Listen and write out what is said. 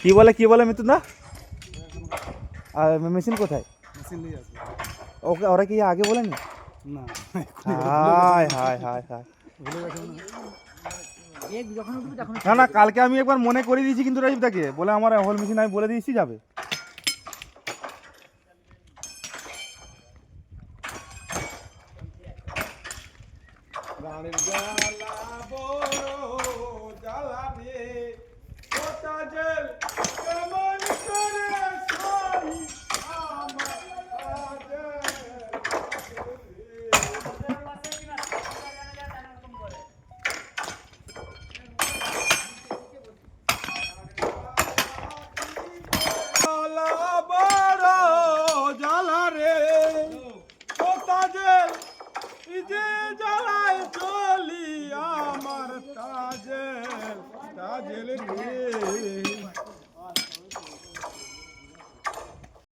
কি বলে মিতুন দা? আর মেশিন কোথায়? মেশিন নিয়ে আসবে। ওকে ওরা কি আগে বলেনি? না হায় হায় হায় হায়। ভুলে গেছে মনে হয়। না না, কালকে আমি একবার মনে করে দিয়েছি কিন্তু রাজীবদাকে, বলে আমার হোল মেশিন আমি বলে দিয়েছি যাবে। আমার কাজেল কাজেল রে